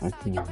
I can't.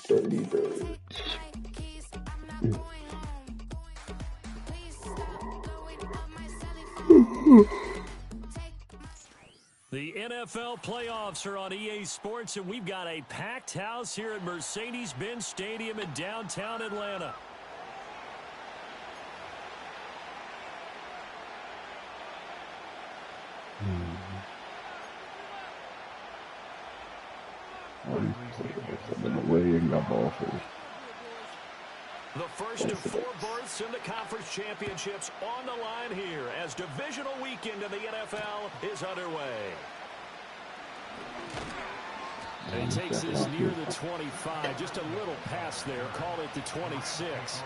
Dirty birds. The NFL playoffs are on EA Sports, and we've got a packed house here at Mercedes-Benz Stadium in downtown Atlanta. The first of 4 berths in the conference championships on the line here as divisional weekend in the NFL is underway. And he takes this near the 25, just a little pass there, call it the 26.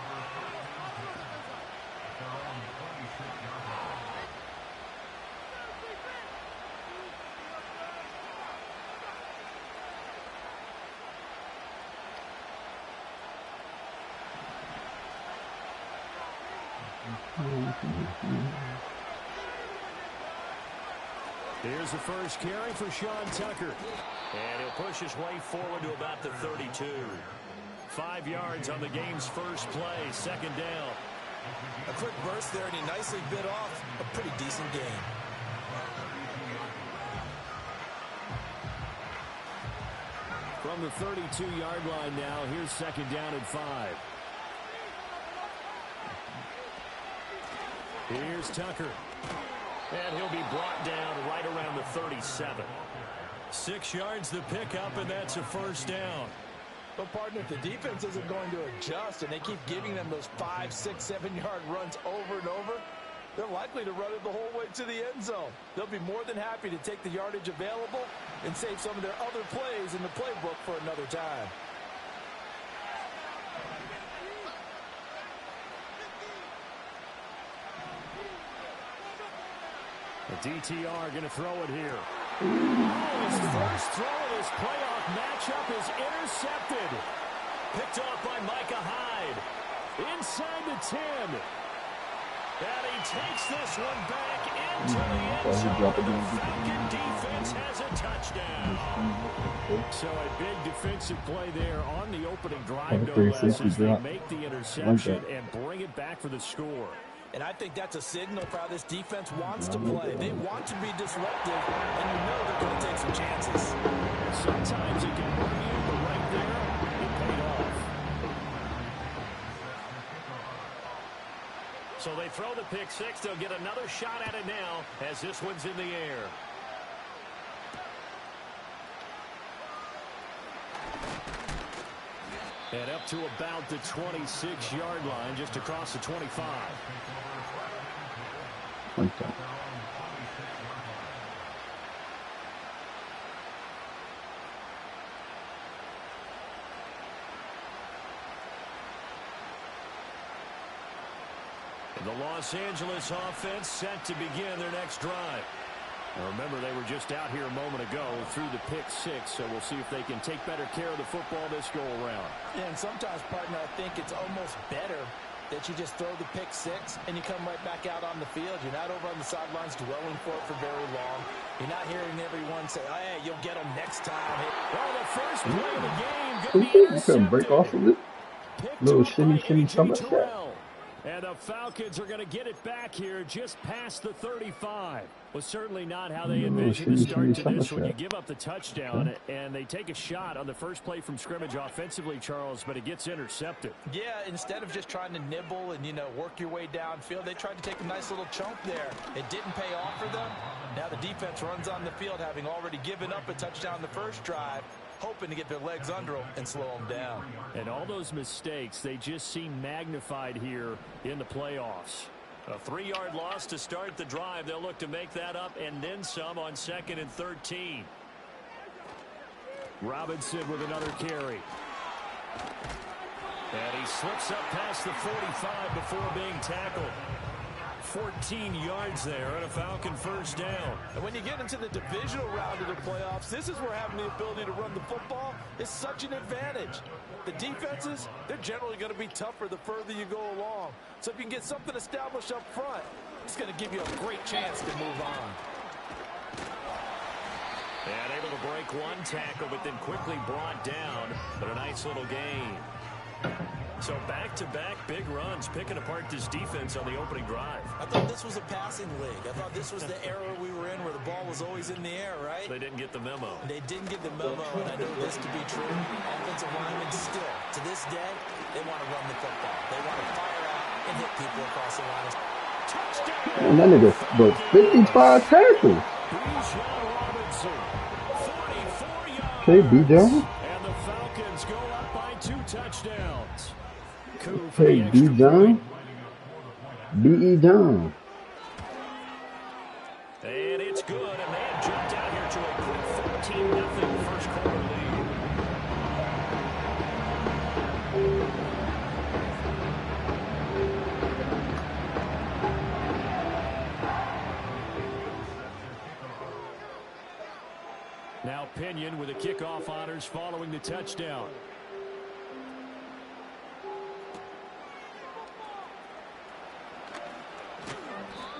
Here's the first carry for Sean Tucker. And he'll push his way forward to about the 32. 5 yards on the game's first play, second down. A quick burst there, and he nicely bit off a pretty decent game. From the 32-yard line now, here's second down and 5. Here's Tucker. And he'll be brought down right around the 37. 6 yards the pickup, and that's a first down. But, partner, if the defense isn't going to adjust and they keep giving them those 5, 6, 7-yard runs over and over, they're likely to run it the whole way to the end zone. They'll be more than happy to take the yardage available and save some of their other plays in the playbook for another time. The DTR going to throw it here. Oh, his first throw of this playoff matchup is intercepted. Picked off by Micah Hyde. Inside the 10. And he takes this one back into the end zone. The Falcon defense has a touchdown. So a big defensive play there on the opening drive, no less, as they make the interception and bring it back for the score. And I think that's a signal for how this defense wants to play. They want to be disruptive, and you know they're going to take some chances. Sometimes it can hurt you, but right there, it paid off. So they throw the pick six. They'll get another shot at it now as this one's in the air. And up to about the 26-yard line, just across the 25. Okay. The Los Angeles offense set to begin their next drive. Now remember, they were just out here a moment ago through the pick six, so we'll see if they can take better care of the football this go-around. Yeah, and sometimes, partner, I think it's almost better that you just throw the pick six and you come right back out on the field. You're not over on the sidelines dwelling for it for very long. You're not hearing everyone say, oh, hey, you'll get them next time. Well, the first play of the game going to be You intercepted. couldn't break off of it. Little shimmy, something like that. And the Falcons are going to get it back here just past the 35. Was certainly not how they envisioned the start to this when you give up the touchdown. And they take a shot on the first play from scrimmage offensively, Charles, but it gets intercepted. Yeah, instead of just trying to nibble and, work your way downfield, they tried to take a nice little chunk there. It didn't pay off for them. Now the defense runs on the field, having already given up a touchdown the first drive, hoping to get their legs under them and slow them down. And all those mistakes, they just seem magnified here in the playoffs. A 3-yard loss to start the drive. They'll look to make that up and then some on 2nd and 13. Robinson with another carry. And he slips up past the 45 before being tackled. 14 yards there and a Falcon first down. And when you get into the divisional round of the playoffs, this is where having the ability to run the football is such an advantage. The defenses, they're generally going to be tougher the further you go along. So if you can get something established up front, it's going to give you a great chance to move on. And able to break one tackle, but then quickly brought down. But a nice little gain. So back-to-back big runs, picking apart this defense on the opening drive. I thought this was a passing league. I thought this was the era we were in where the ball was always in the air, right? They didn't get the memo. They didn't get the memo, and I know this to be true. Offensive linemen still, to this day, they want to run the football. They want to fire out and hit people across the line. Touchdown! And that nigga broke 55 tackles. Okay, B. Jones. And the Falcons go up by 2 touchdowns. Hey, B. Jones. B.E. Jones. And it's good, and they have jumped out here to a quick 14-0 first quarter lead. Now Pinion with the kickoff honors following the touchdown.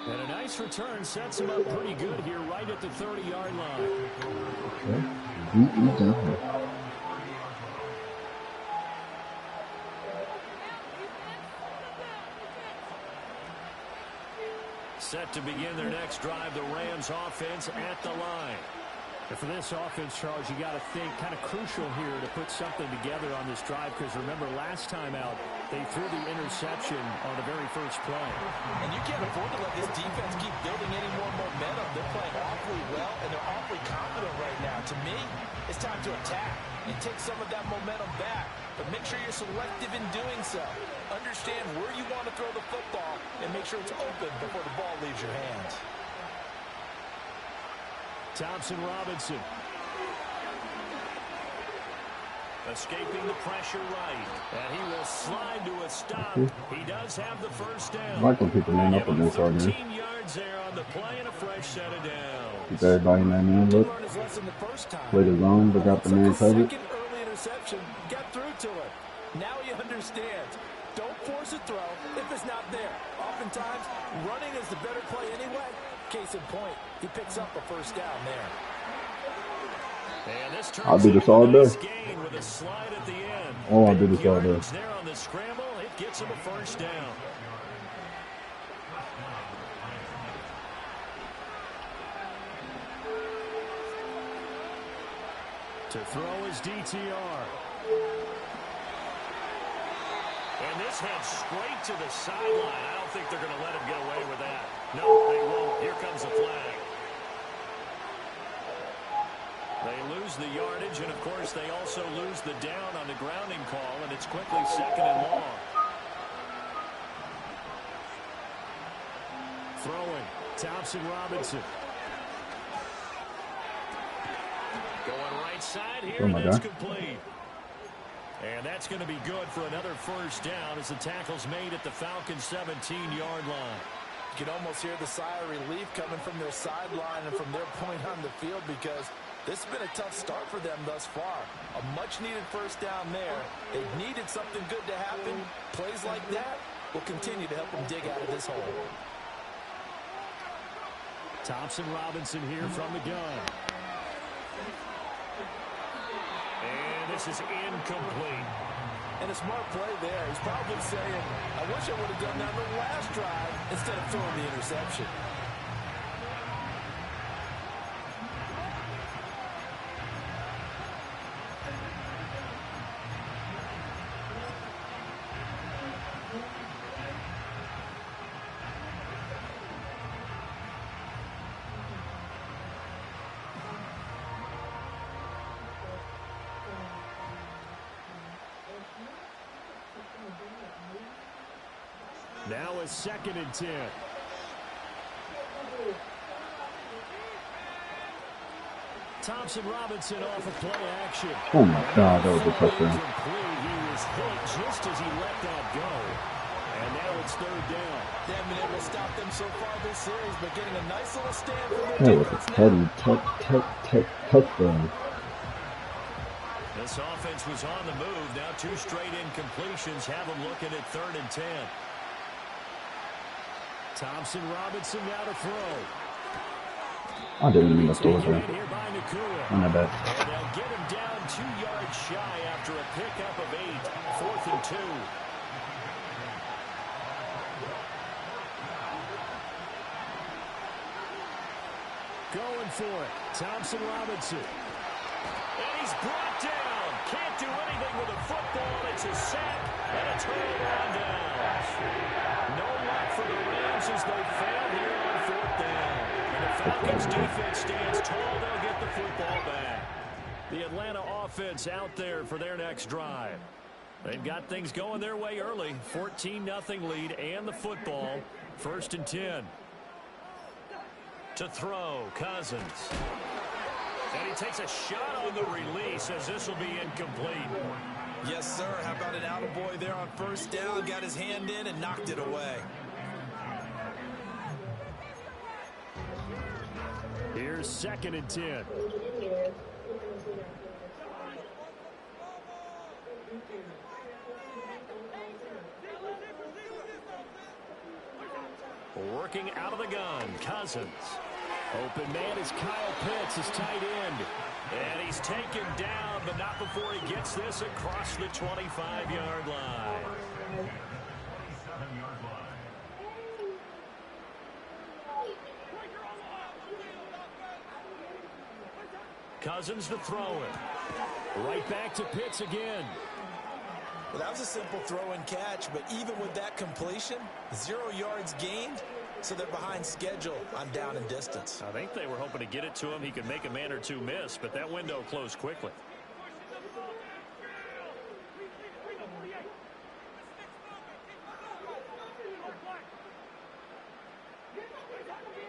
And a nice return sets him up pretty good here right at the 30-yard line. Okay. B.E. Jones. Set to begin their next drive, the Rams offense at the line. And for this offense, Charles, you got to think kind of crucial here to put something together on this drive, because remember last time out they threw the interception on the very first play. And you can't afford to let this defense keep building any more momentum. They're playing awfully well, and they're awfully confident right now. To me, it's time to attack and take some of that momentum back. But make sure you're selective in doing so. Understand where you want to throw the football and make sure it's open before the ball leaves your hands. Thompson Robinson. Escaping the pressure right. And he will slide to a stop. He does have the first down. I like when people line up against our game. 13 yards there on the play and a fresh set of downs. Keep everybody in that man look. Play the zone, but got the man covered. Early interception. Got through to him. Now he understands. Don't force a throw if it's not there. Oftentimes, running is the better play anyway. Case in point, he picks up a first down there. And this I'll do this all day. with a slide at the end. Oh, I'll do this all day. There on the scramble, it gets him a first down. To throw his DTR. And this heads straight to the sideline. I don't think they're going to let him get away with that. No, they won't. Here comes the flag. They lose the yardage, and, of course, they also lose the down on the grounding call, and it's quickly 2nd and long. Throwing, Thompson Robinson. Going right side here, and that's complete. And that's going to be good for another first down as the tackle's made at the Falcons' 17-yard line. You can almost hear the sigh of relief coming from their sideline and from their point on the field, because this has been a tough start for them thus far. A much-needed first down there. They needed something good to happen. Plays like that will continue to help them dig out of this hole. Thompson Robinson here from the gun. And this is incomplete. And a smart play there. He's probably saying, I wish I would have done that on the last drive instead of throwing the interception. Now a 2nd and 10. Thompson Robinson off of play action. Oh my God, that was a touchdown. He was hit just as he let that go. And now it's 3rd down. They haven't been able to stop them so far this series, but getting a nice little stand from their That was defense a touchdown. This offense was on the move. Now 2 straight incompletions have them looking at 3rd and 10. Thompson Robinson now to throw. I didn't mean to throw it there. Here by Nakua. On that bad. And they'll get him down 2 yards shy after a pickup of 8. 4th and 2. Going for it. Thompson Robinson. And he's brought down. Can't do anything with the football. It's a sack and a turnover on downs. No luck for the Rams as they fail here on 4th down. And the Falcons defense stands tall. They'll get the football back. The Atlanta offense out there for their next drive. They've got things going their way early. 14-0 lead and the football. 1st and 10. To throw, Cousins. And he takes a shot on the release as this will be incomplete. Yes, sir. How about an attaboy there on 1st down? Got his hand in and knocked it away. Here's 2nd and 10. Working out of the gun, Cousins. Open man is Kyle Pitts, his tight end. And he's taken down, but not before he gets this across the 25-yard line. Cousins to throw it. Right back to Pitts again. Well, that was a simple throw and catch, but even with that completion, 0 yards gained, so they're behind schedule on down and distance. I think they were hoping to get it to him. He could make a man or 2 miss, but that window closed quickly.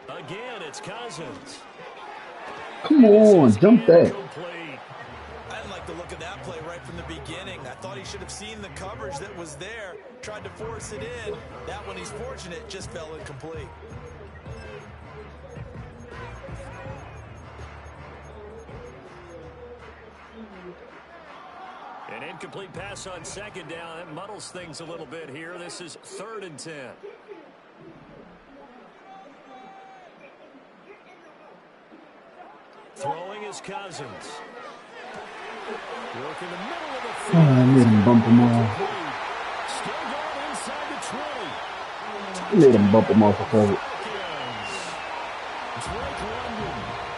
Again, it's Cousins. Come on, jump that. I didn't like the look of that play right from the beginning. I thought he should have seen the coverage that was there, tried to force it in. That one, he's fortunate, just fell incomplete. An incomplete pass on 2nd down. That muddles things a little bit here. This is 3rd and 10. Throwing is Cousins. Work in the middle of the field. I made him bump him off. Still going inside the 20. I made him bump him off a cover. Drake London,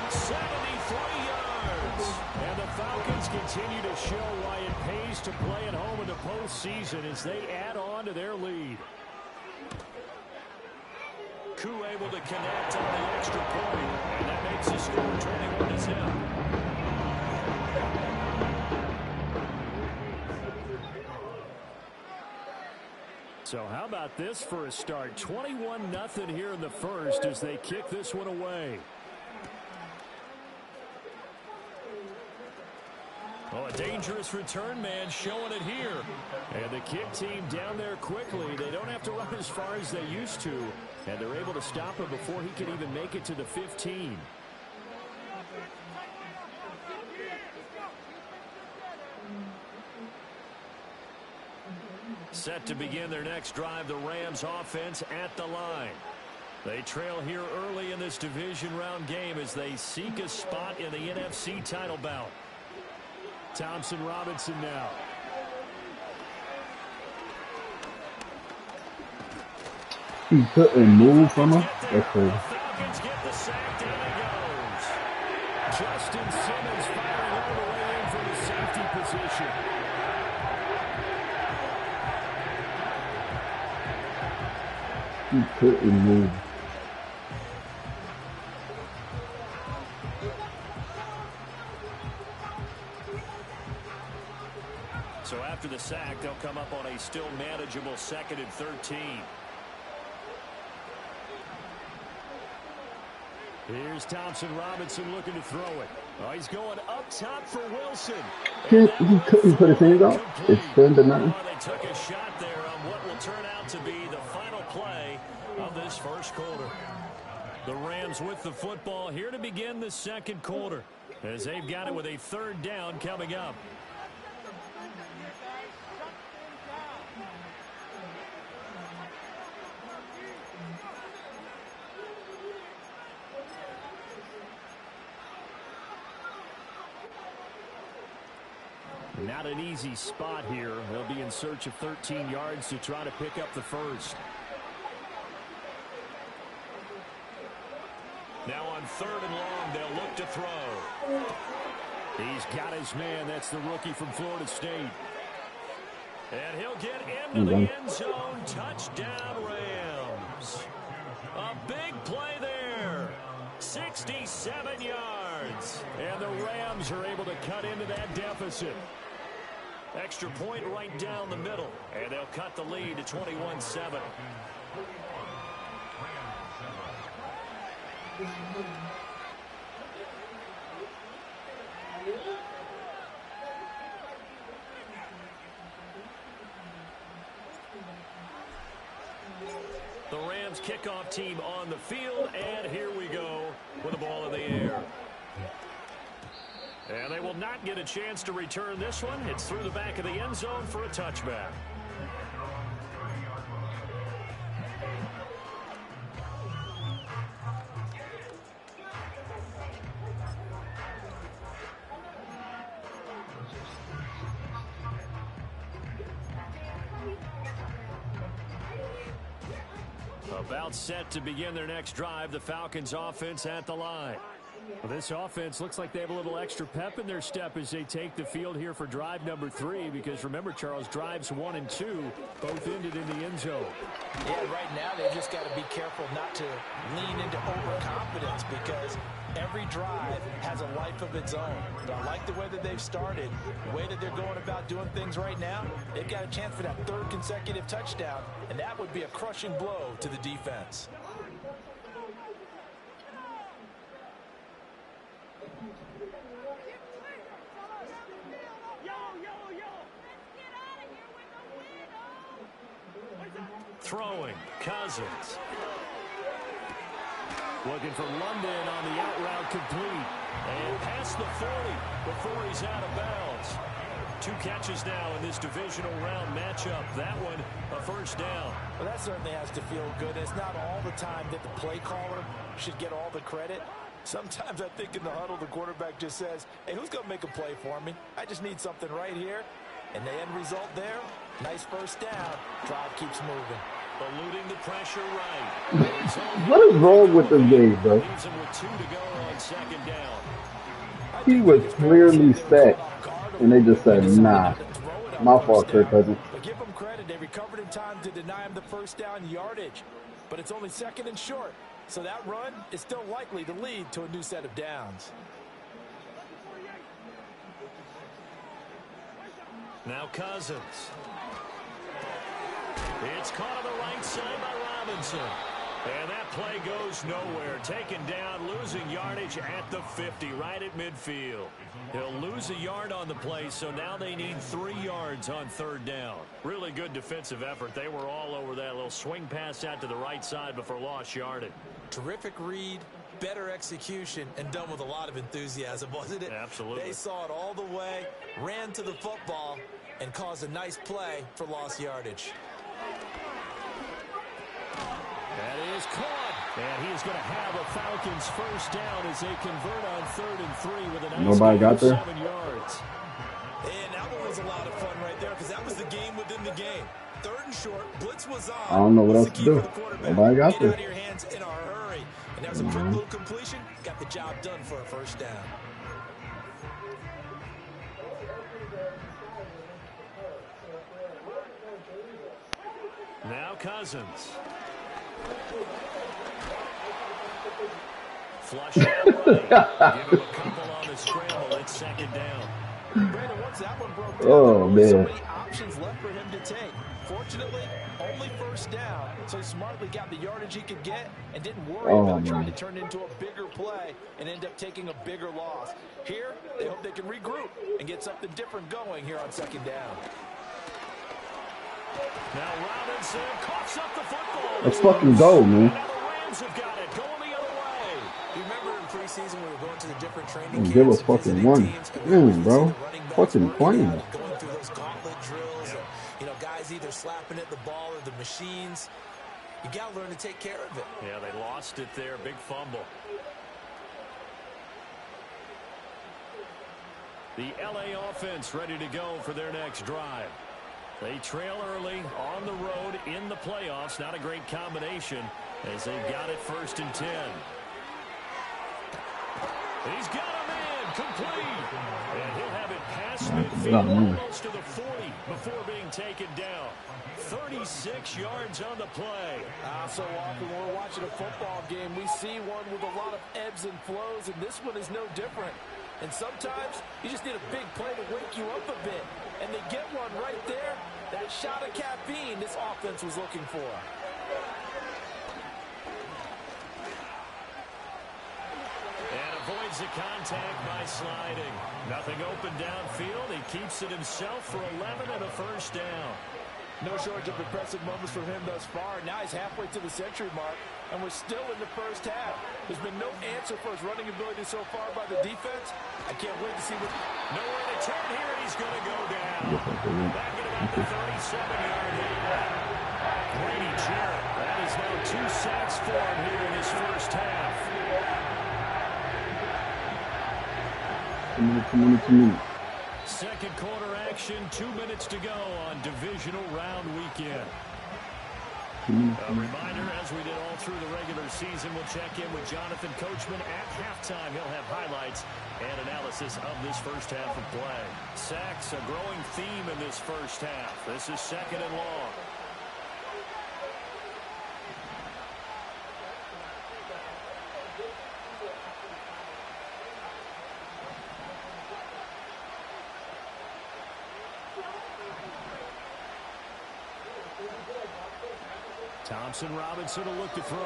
73 yards. And the Falcons continue to show why it pays to play at home in the postseason as they add on to their lead. Koo able to connect on the extra point, and that makes the score 21-0. So how about this for a start? 21-0 here in the first as they kick this one away. Oh, a dangerous return man showing it here. And the kick team down there quickly. They don't have to run as far as they used to. And they're able to stop him before he can even make it to the 15. Set to begin their next drive, the Rams offense at the line. They trail here early in this division round game as they seek a spot in the NFC title bout. Thompson Robinson now. He couldn't move from him. That's crazy. Falcons get the sack, down he goes. Justin Simmons firing all the way in from the safety position. He couldn't move. So after the sack, they'll come up on a still manageable 2nd and 13. Here's Thompson Robinson looking to throw it. Oh, he's going up top for Wilson. He put his hands out. It's 7-0. They took a shot there on what will turn out to be the final play of this first quarter. The Rams with the football here to begin the second quarter, as they've got it with a third down coming up. Not an easy spot here. They'll be in search of 13 yards to try to pick up the first. Now on 3rd and long, they'll look to throw. He's got his man. That's the rookie from Florida State. And he'll get into the end zone. Touchdown, Rams. A big play there. 67 yards. And the Rams are able to cut into that deficit. Extra point right down the middle. And they'll cut the lead to 21-7. The Rams kickoff team on the field, and here we go with the ball in the air. And they will not get a chance to return this one. It's through the back of the end zone for a touchback. About set to begin their next drive, the Falcons offense at the line. Well, this offense looks like they have a little extra pep in their step as they take the field here for drive number 3, because remember, Charles, drives 1 and 2 both ended in the end zone. Yeah, right now they've just got to be careful not to lean into overconfidence, because every drive has a life of its own. But I like the way that they've started, the way that they're going about doing things right now. They've got a chance for that 3rd consecutive touchdown, and that would be a crushing blow to the defense. Throwing, Cousins. Looking for London on the out route, complete. And past the 40 before he's out of bounds. 2 catches now in this divisional round matchup. That one, a first down. Well, that certainly has to feel good. It's not all the time that the play caller should get all the credit. Sometimes I think in the huddle, the quarterback just says, hey, who's going to make a play for me? I just need something right here. And the end result there, nice first down. Drive keeps moving. Eluding the pressure right. What is wrong with this game, bro? Leaves him with 2 to go on 2nd down. He was clearly stacked, and they just said, nah. My fault, Kirk Cousins. But give them credit. They recovered in time to deny him the first down yardage. But it's only 2nd and short. So that run is still likely to lead to a new set of downs. Now Cousins. It's caught on the right side by Robinson. And that play goes nowhere. Taken down, losing yardage at the 50, right at midfield. He'll lose a yard on the play, so now they need 3 yards on 3rd down. Really good defensive effort. They were all over that little swing pass out to the right side before lost yardage. Terrific read, better execution, and done with a lot of enthusiasm, wasn't it? Absolutely. They saw it all the way, ran to the football, and caused a nice play for lost yardage. That is caught. And he is going to have a Falcons first down as they convert on 3rd and 3 with a nice Nobody got there? 7 yards. And that one was a lot of fun right there, because that was the game within the game. 3rd and short, blitz was on. I don't know what else to do. Nobody got Get there. out of your hands in a hurry. And that was a quick little completion. Got the job done for a first down. Now Cousins. Flush it away. Give him a couple on the scramble. It's 2nd down. Brandon, once that one broke down, Oh, man. so many options left for him to take. Fortunately, only first down, so he smartly got the yardage he could get and didn't worry about trying to turn it into a bigger play and end up taking a bigger loss. Here, they hope they can regroup and get something different going here on second down. Now Robinson coughs up the football. Let's fucking go, man. Now the Rams have got it, going the other way. You remember in preseason we were going to the different training Give us camps, fucking one. Damn, bro. Fucking playing. Going through those gauntlet drills, and, you know, guys either slapping at the ball or the machines. You got to learn to take care of it. Yeah, they lost it there. Big fumble. The LA offense ready to go for their next drive. They trail early on the road in the playoffs. Not a great combination as they've got it 1st and 10. He's got a man complete. And he'll have it past midfield almost to the 40 before being taken down. 36 yards on the play. So often when we're watching a football game, we see one with a lot of ebbs and flows, and this one is no different. And sometimes you just need a big play to wake you up a bit. And they get one right there. That shot of caffeine this offense was looking for. And avoids the contact by sliding. Nothing open downfield. He keeps it himself for 11 and a first down. No shortage of impressive moments from him thus far. Now he's halfway to the century mark, and we're still in the first half. There's been no answer for his running ability so far by the defense. I can't wait to see what... Nowhere to turn here, and he's going to go down. Back at about the 37-yard line. Grady Jarrett. That is now 2 sacks for him here in his first half. 2 minutes. Second quarter action, 2 minutes to go on divisional round weekend. A reminder, as we did all through the regular season, we'll check in with Jonathan Coachman at halftime. He'll have highlights and analysis of this first half of play. Sacks, a growing theme in this first half. This is 2nd and long. Thompson Robinson will look to throw.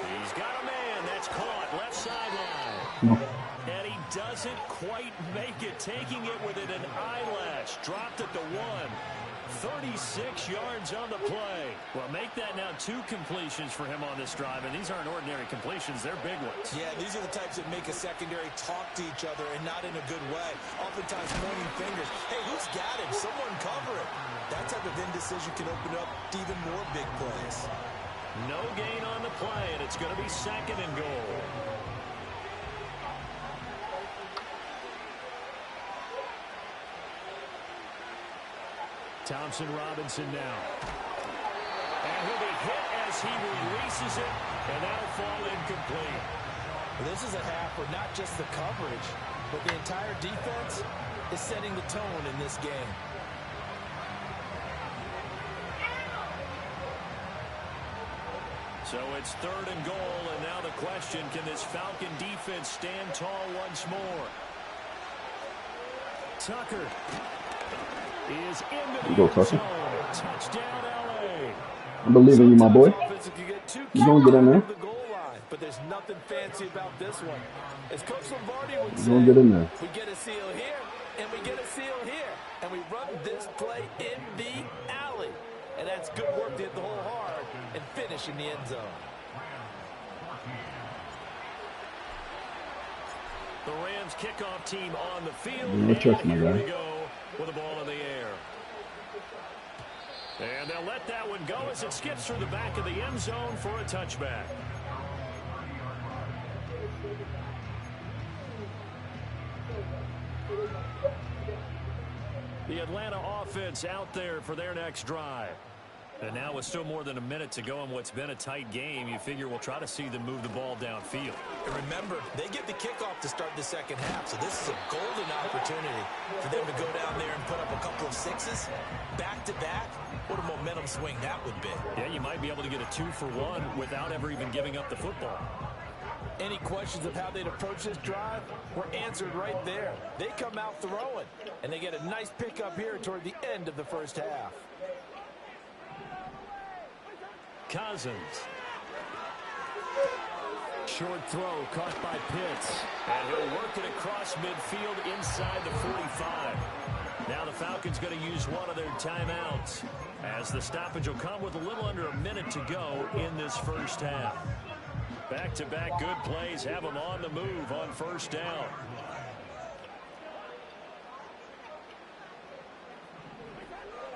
He's got a man. That's caught. Left sideline. And he doesn't quite make it. Taking it within an eyelash. Dropped at the 1. 36 yards on the play. Well, make that now 2 completions for him on this drive. And these aren't ordinary completions. They're big ones. Yeah, these are the types that make a secondary talk to each other and not in a good way. Oftentimes pointing fingers. Hey, who's got him? Someone cover it. That type of indecision can open up to even more big plays. No gain on the play, and it's going to be 2nd and goal. Thompson Robinson now. And he'll be hit as he releases it, and that'll fall incomplete. This is a half where not just the coverage, but the entire defense is setting the tone in this game. So it's 3rd and goal, and now the question, can this Falcon defense stand tall once more? Tucker is into the end zone. Touchdown, LA. I believe in you, my boy. You gonna get in there. But there's nothing fancy about this one. As Coach Lombardi would say, You gonna get in there. we get a seal here, and we get a seal here. And we run this play in the alley. And that's good work to hit the hole hard and finish in the end zone. The Rams kickoff team on the field. No trust, my Here guy. we go with the ball in the air. And they'll let that one go as it skips through the back of the end zone for a touchback. The Atlanta offense out there for their next drive. And now with still more than a minute to go in what's been a tight game, you figure we'll try to see them move the ball downfield. And remember, they get the kickoff to start the second half, so this is a golden opportunity for them to go down there and put up a couple of sixes back-to-back. What a momentum swing that would be. Yeah, you might be able to get a 2-for-1 without ever even giving up the football. Any questions of how they'd approach this drive were answered right there. They come out throwing, and they get a nice pickup here toward the end of the first half. Cousins. Short throw caught by Pitts. And he'll work it across midfield inside the 45. Now the Falcons going to use one of their timeouts, as the stoppage will come with a little under a minute to go in this first half. Back-to-back good plays have them on the move on first down.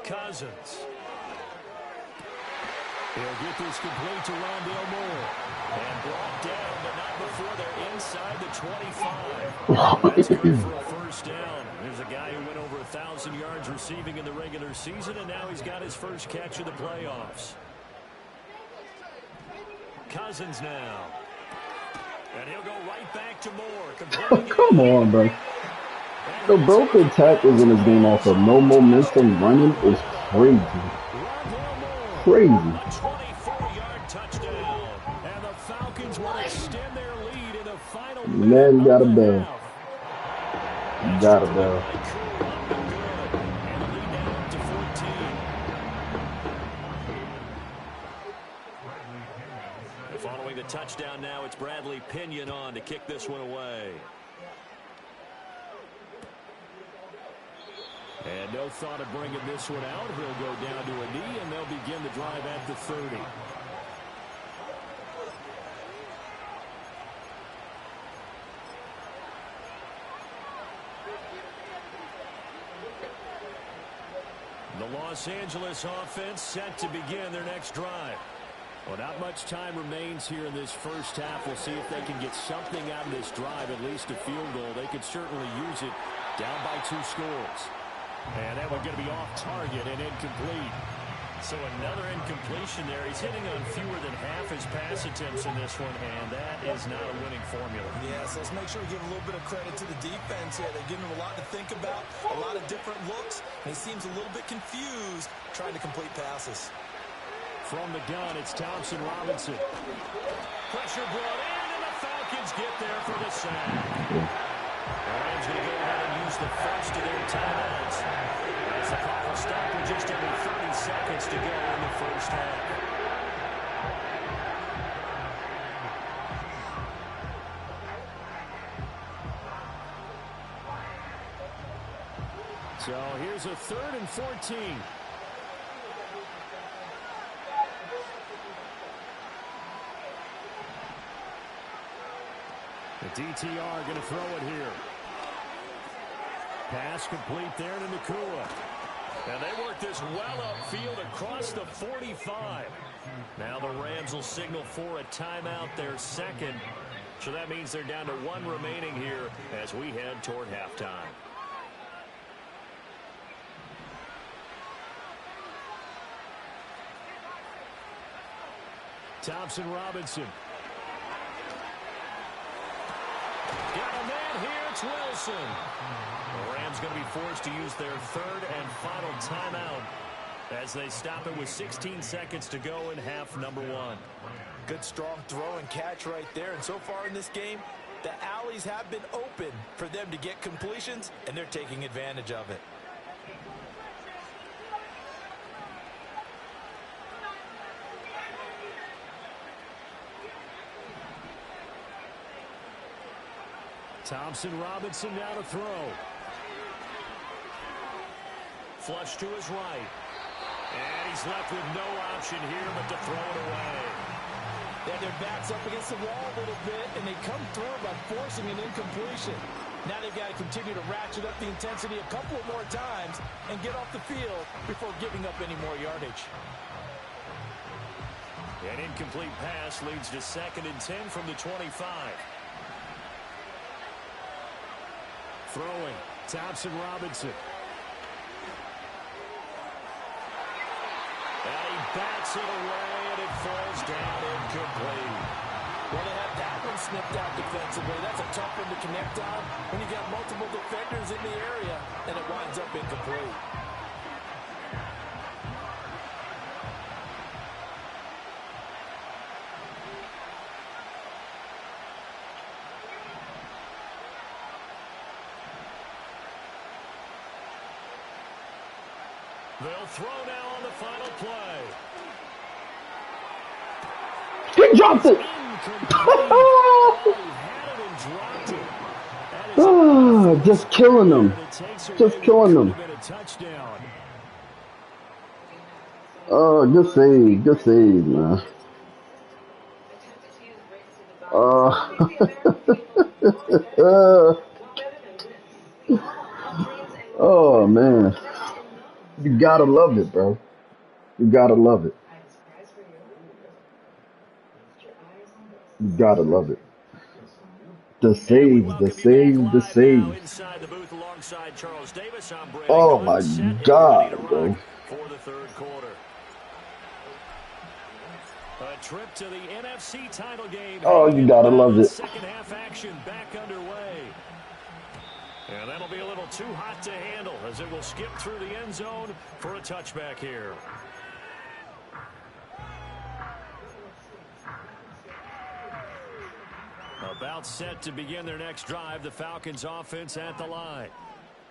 Cousins. He'll get this complete to Rondale Moore. And brought down, but not before they're inside the 25. That's good for a first down. There's a guy who went over 1,000 yards receiving in the regular season, and now he's got his first catch of the playoffs. Cousins now. And he'll go right back to Moore. Come on, bro. The broken tackles in this game off of no momentum running is crazy. Crazy. 24-yard touchdown. And the Falcons will extend their lead in the final minute. Man, you got a bell. You got a bell. Following the touchdown now, it's Bradley Pinion on to kick this one away. And no thought of bringing this one out. He'll go down to a knee, and they'll begin the drive at the 30. The Los Angeles offense set to begin their next drive. Well, not much time remains here in this first half. We'll see if they can get something out of this drive, at least a field goal. They could certainly use it down by 2 scores. And that one's going to be off target and incomplete. So another incompletion there. He's hitting on fewer than half his pass attempts in this one, and that is not a winning formula. Yes, let's make sure we give a little bit of credit to the defense here. They're giving him a lot to think about, a lot of different looks, and he seems a little bit confused trying to complete passes. From the gun, it's Thompson Robinson. Pressure brought in, and the Falcons get there for the sack. The Rams going to go ahead and use the first of their timeouts, as the clock will stop with just under 30 seconds to go in the first half. So here's a 3rd and 14. The DTR going to throw it here. Pass complete there to Nacua. And they work this well upfield across the 45. Now the Rams will signal for a timeout, their second. So that means they're down to 1 remaining here as we head toward halftime. Thompson Robinson. Got a man here, it's Wilson. The Rams going to be forced to use their 3rd and final timeout as they stop it with 16 seconds to go in half number 1. Good strong throw and catch right there. And so far in this game, the alleys have been open for them to get completions, and they're taking advantage of it. Thompson Robinson now to throw. Flush to his right. And he's left with no option here but to throw it away. Yeah, their back's up against the wall a little bit, and they come through by forcing an incompletion. Now they've got to continue to ratchet up the intensity a couple of more times and get off the field before giving up any more yardage. An incomplete pass leads to 2nd and 10 from the 25. Throwing, Thompson Robinson. And he bats it away, and it falls down incomplete. Well, they have that one snipped out defensively. That's a tough one to connect on when you got multiple defenders in the area, and it winds up incomplete. They'll throw now on the final play. He dropped it. Oh, just killing them. Just killing them. Oh, good save. Good save, man. Oh, man. You gotta love it, bro. You gotta love it. You gotta love it. The save, the save, the save. Oh my God, bro. For the third quarter. A trip to the NFC title game. Oh, you gotta love it. Second half action back underway. And that'll be a little too hot to handle as it will skip through the end zone for a touchback here. About set to begin their next drive, the Falcons offense at the line.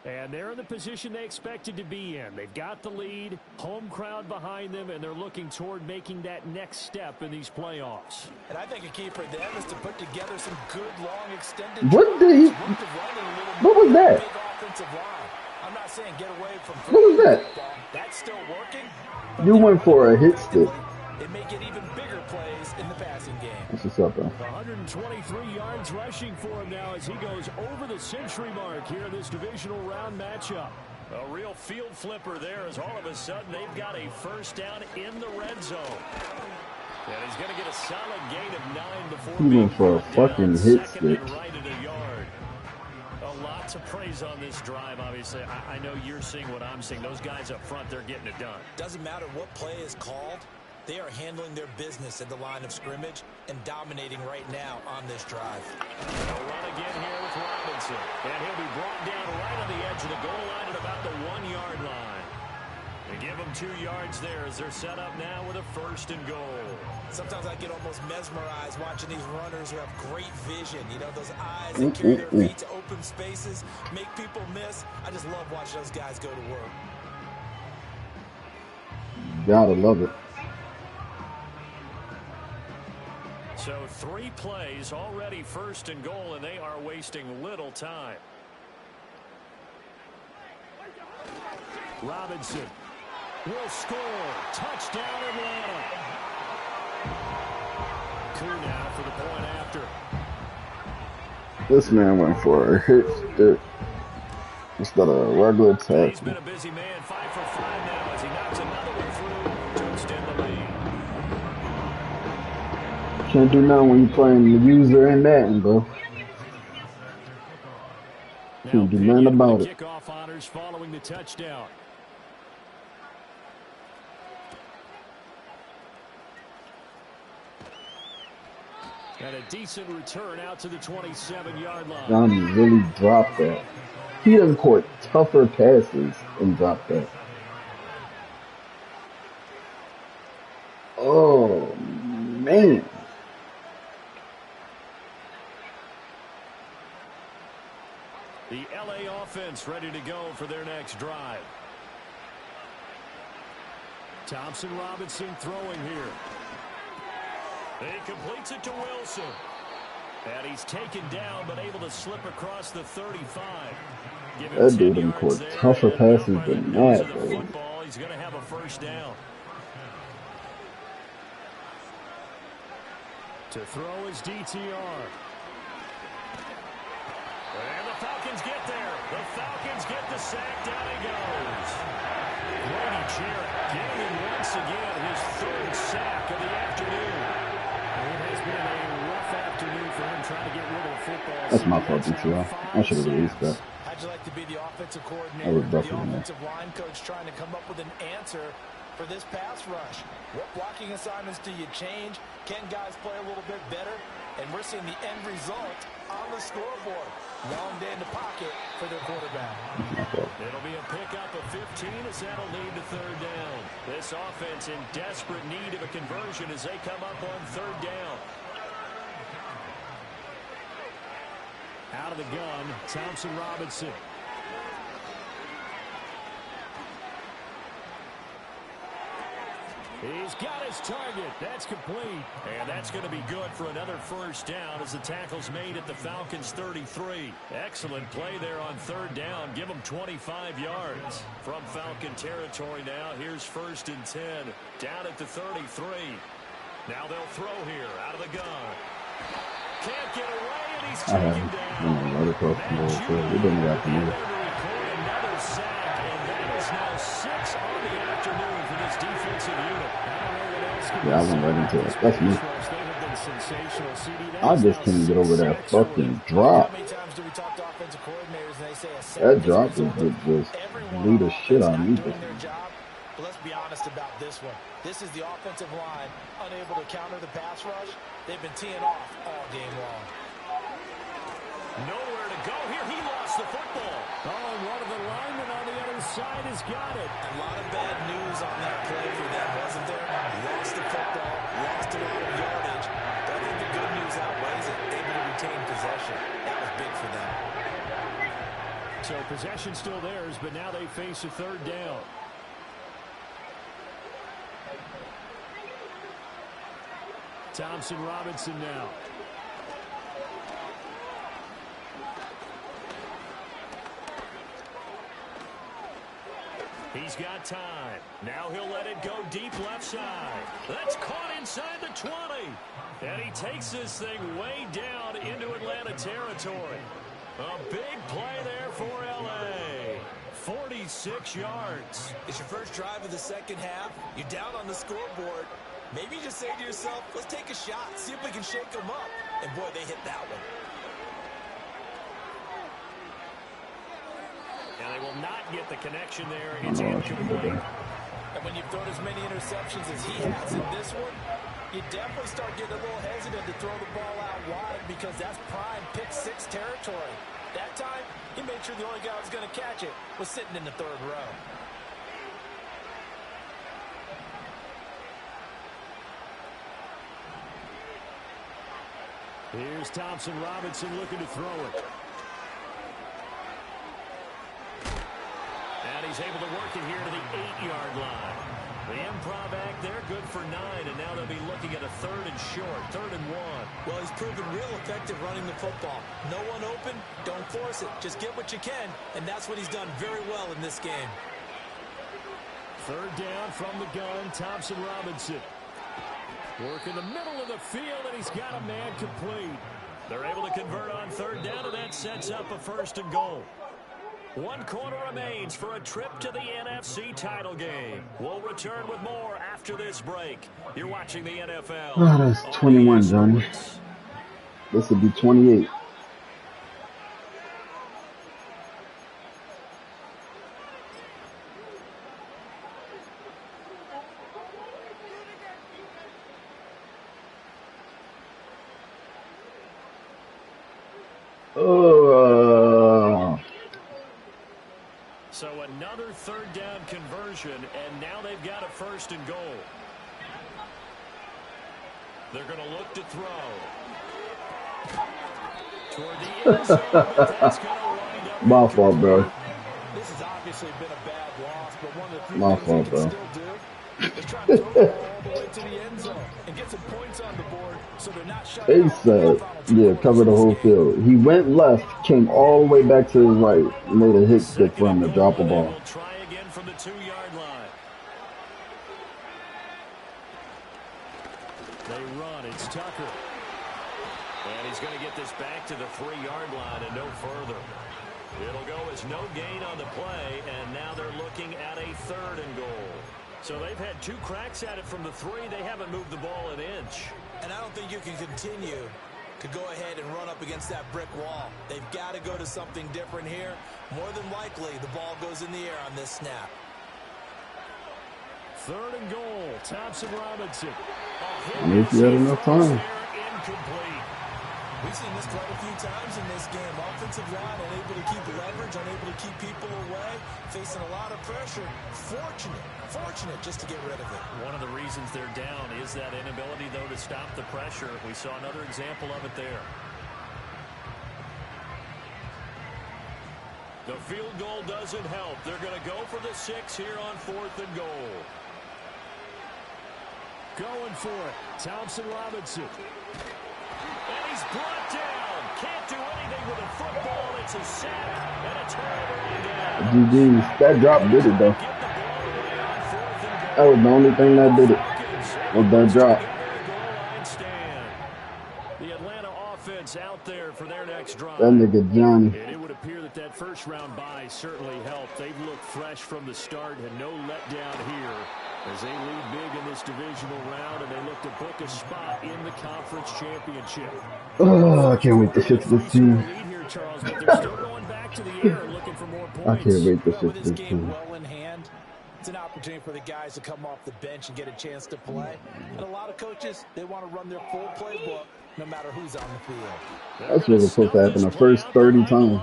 And they're in the position they expected to be in. They've got the lead, home crowd behind them, and they're looking toward making that next step in these playoffs. And I think a key for them is to put together some good, long, extended what was that? I'm not saying get away from what was that? That's still working. You went for a hit stick. It may get even bigger plays in the passing game. That's what's up, bro. 123 yards rushing for him now as he goes over the century mark here in this divisional round matchup. A real field flipper there as all of a sudden they've got a first down in the red zone. And he's going to get a solid gain of 9 before he went for a fucking hit stick. Right at a yard. A lot to praise on this drive, obviously. I know you're seeing what I'm seeing. Those guys up front, they're getting it done. Doesn't matter what play is called. They are handling their business at the line of scrimmage and dominating right now on this drive. They'll run again here with Robinson. And he'll be brought down right on the edge of the goal line at about the 1-yard line. They give him 2 yards there as they're set up now with a first and goal. Sometimes I get almost mesmerized watching these runners who have great vision. You know, those eyes that carry their feet to open spaces, make people miss. I just love watching those guys go to work. Gotta love it. So 3 plays already first and goal, and they are wasting little time. Robinson will score. Touchdown, Atlanta. Coup now for the point after. This man went for a hit stick instead of a regular tackle. He's been a busy man, 5 for 5 now as he knocks another one through to extend the lead. Can't do nothing when you're playing the user and that, bro. Can't do nothing about it. Kickoff honors following the touchdown. And a decent return out to the 27-yard line. Johnny really dropped that. He done caught tougher passes and dropped that. Oh, man. The LA offense ready to go for their next drive. Thompson Robinson throwing here. He completes it to Wilson. And he's taken down but able to slip across the 35. That dude done caught tougher passes than that, bro. He's going to have a first down. To throw is DTR. And the Falcons get there. The Falcons get the sack. Down he goes. Grady Jarrett getting him once again his 3rd sack of the afternoon. It has been a rough afternoon for him trying to get rid of the football. That's my fault, DTR. I should have released that. How'd you like to be the offensive I coordinator, was the definitely offensive line coach trying to come up with an answer for this pass rush? What blocking assignments do you change? Can guys play a little bit better? And we're seeing the end result on the scoreboard. Long day in the pocket for their quarterback. It'll be a pickup of 15 as that'll lead to 3rd down. This offense in desperate need of a conversion as they come up on 3rd down. Out of the gun, Thompson Robinson. He's got his target. That's complete. And that's going to be good for another first down as the tackle's made at the Falcons' 33. Excellent play there on third down. Give them 25 yards. From Falcon territory now, here's 1st and 10. Down at the 33. Now they'll throw here out of the gun. Can't get away, and he's taken down. Right across the middle field. We didn't have to move. Another sack, and that is now 6 on the afternoon for this defensive unit. Yeah, I went right into it. That's me. I just couldn't get over that fucking drop. That drop was just blew the shit out of me. But let's be honest about this one. This is the offensive line unable to counter the pass rush. They've been teeing off all game long. Nowhere to go here. He lost the football. Oh, and one of the linemen on the other side has got it. A lot of bad news on that play for them, wasn't there? Lost the football, lost a lot of yardage. But I think the good news outweighs it. Able to retain possession. That was big for them. So possession still theirs, but now they face a third down. Thompson Robinson now. He's got time. Now he'll let it go deep left side. That's caught inside the 20. And he takes this thing way down into Atlanta territory. A big play there for L.A. 46 yards. It's your first drive of the second half. You're down on the scoreboard. Maybe you just say to yourself, let's take a shot, see if we can shake them up. And boy, they hit that one. And they will not get the connection there. It's incomplete. And when you've thrown as many interceptions as he has in this one, you definitely start getting a little hesitant to throw the ball out wide because that's prime pick 6 territory. That time, he made sure the only guy who was going to catch it was sitting in the third row. Here's Thompson Robinson looking to throw it. And he's able to work it here to the 8-yard line. The improv act there, good for 9, and now they'll be looking at a 3rd and short, 3rd and 1. Well, he's proven real effective running the football. No one open, don't force it. Just get what you can, and that's what he's done very well in this game. 3rd down from the gun, Thompson Robinson. Work in the middle of the field, and he's got a man complete. They're able to convert on 3rd down, and that sets up a 1st and goal. 1 quarter remains for a trip to the NFC title game. We'll return with more after this break. You're watching the NFL. Oh, that's 21, Johnny. This would be 28. So another 3rd down conversion, and now they've got a 1st and goal. They're going to look to throw. Toward the end zone, but that's going to wind up. My fault, bro. This has obviously been a bad loss, but one of the few My things fault, they bro. can still do is try to throw the ball all the way to the end zone and get some points on the board so they're not shut They out. said, yeah, cover the whole field. He went left, came all the way back to his right, made a hit stick for him to drop a ball. We'll try again from the 2-yard line. They run. It's Tucker. And he's going to get this back to the 3-yard line and no further. It'll go as no gain on the play, and now they're looking at a 3rd and goal. So they've had 2 cracks at it from the 3. They haven't moved the ball an inch. And I don't think you can continue to go ahead and run up against that brick wall. They've got to go to something different here. More than likely, the ball goes in the air on this snap. 3rd and goal, Thompson Robinson. And if you had enough time. Incomplete. We've seen this quite a few times in this game. Offensive line unable to keep leverage, unable to keep people away, facing a lot of pressure. Fortunate just to get rid of it. One of the reasons they're down is that inability, though, to stop the pressure. We saw another example of it there. The field goal doesn't help. They're going to go for the 6 here on 4th and goal. Going for it. Thompson Robinson. And he's brought down. Can't do anything with a football. It's a sack and a turnover on down. GG. That drop did it, though. That was the only thing that did it. Was that drop. The Atlanta offense out there for their next drive. That nigga Johnny. And it would appear that that first round bye certainly helped. They've looked fresh from the start and no letdown here as they lead big in this divisional round and they look to book a spot in the conference championship. Oh, I can't wait to fix this team. Charles, but they're still going back to the air looking for more points. I can't wait to With fix this this game team. well in hand, it's an opportunity for the guys to come off the bench and get a chance to play. And a lot of coaches, they want to run their full playbook no matter who's on the field. That's what was supposed to happen the first 30 times.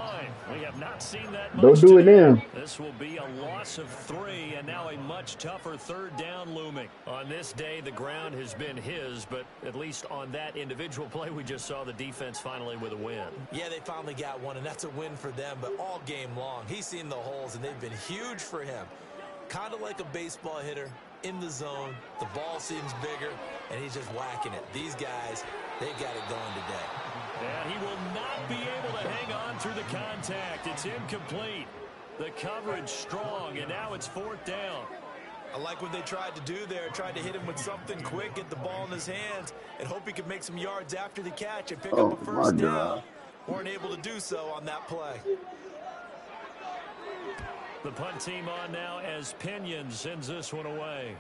We have not seen that. Don't do it now. This will be a loss of 3 and now a much tougher third down looming. On this day, the ground has been his, but at least on that individual play, we just saw the defense finally with a win. Yeah, they finally got one, and that's a win for them, but all game long, he's seen the holes, and they've been huge for him. Kind of like a baseball hitter in the zone. The ball seems bigger, and he's just whacking it. These guys, they got it going today. And he will not be able to hang on through the contact. It's incomplete. The coverage strong, and now it's 4th down. I like what they tried to do there. Tried to hit him with something quick, get the ball in his hands, and hope he could make some yards after the catch and pick up a first down. Weren't able to do so on that play. The punt team on now as Pinion sends this one away.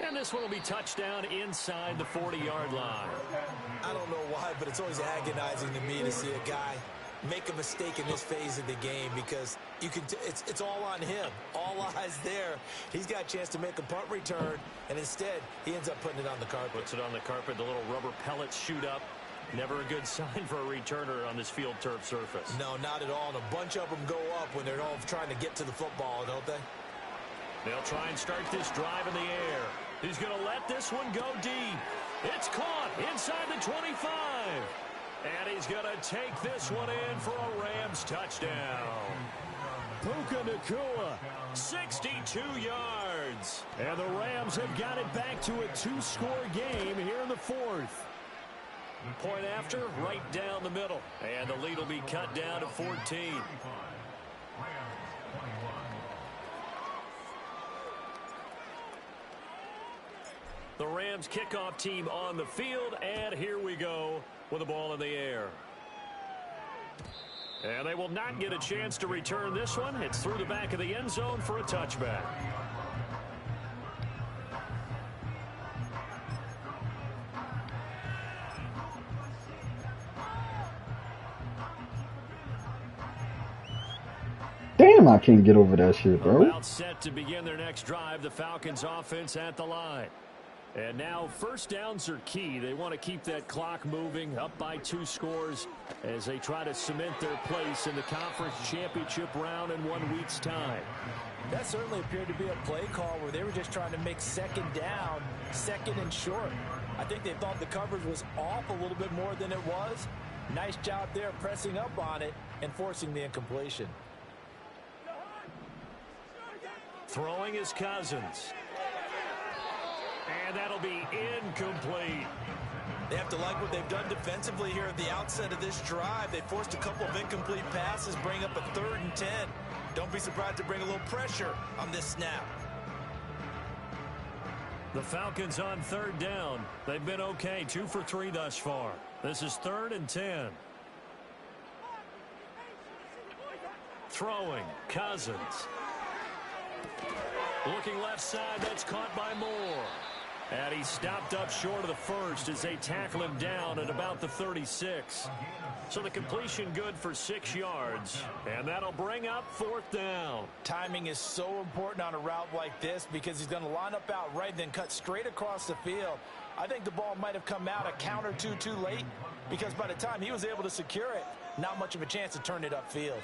And this one will be touchdown inside the 40-yard line. I don't know why, but it's always agonizing to me to see a guy make a mistake in this phase of the game because you can. It's all on him. All eyes there. He's got a chance to make a punt return, and instead he ends up putting it on the carpet. Puts it on the carpet. The little rubber pellets shoot up. Never a good sign for a returner on this field turf surface. No, not at all. And a bunch of them go up when they're all trying to get to the football, don't they? They'll try and start this drive in the air. He's going to let this one go deep. It's caught inside the 25. And he's going to take this one in for a Rams touchdown. Puka Nacua, 62 yards. And the Rams have got it back to a 2-score game here in the 4th. Point after, right down the middle. And the lead will be cut down to 14. The Rams kickoff team on the field, and here we go with the ball in the air. And they will not get a chance to return this one. It's through the back of the end zone for a touchback. Damn, I can't get over that shit, bro. About set to begin their next drive, the Falcons offense at the line. And now first downs are key. They want to keep that clock moving up by 2 scores as they try to cement their place in the conference championship round in 1 week's time. That certainly appeared to be a play call where they were just trying to make second down, second and short. I think they thought the coverage was off a little bit more than it was. Nice job there pressing up on it and forcing the incompletion. Throwing is Cousins. And that'll be incomplete. They have to like what they've done defensively here at the outset of this drive. They forced a couple of incomplete passes, bring up a 3rd and 10. Don't be surprised to bring a little pressure on this snap. The Falcons on 3rd down. They've been okay, 2 for 3 thus far. This is 3rd and 10. Throwing, Cousins. Looking left side, that's caught by Moore. And he stopped up short of the first as they tackle him down at about the 36. So the completion good for 6 yards. And that'll bring up 4th down. Timing is so important on a route like this because he's going to line up out right, then cut straight across the field. I think the ball might have come out a count or two too late because by the time he was able to secure it, not much of a chance to turn it upfield.